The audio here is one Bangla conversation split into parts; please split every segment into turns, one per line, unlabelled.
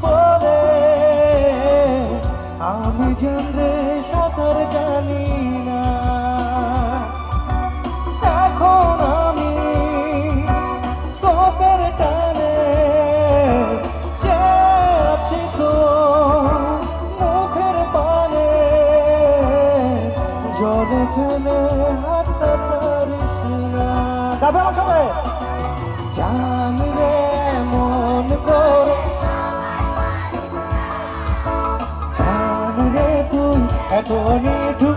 বলে আমি জানলে সাঁতার জানি না, এখন আমি স্রোতের টানে চেয়ে আছি তো মুখের পানে, জলে ফেলে হাতটা ছাড়িস না। যাবে আমার সাথে জানি রে মন করে, এত নিঠুর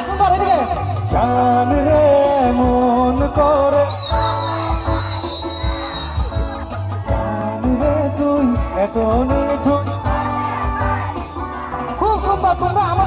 সুন্দর এদিকে জান রে মন করে, জান রে তুই এত নিঠুর। খুব সুন্দর তোমরা আমার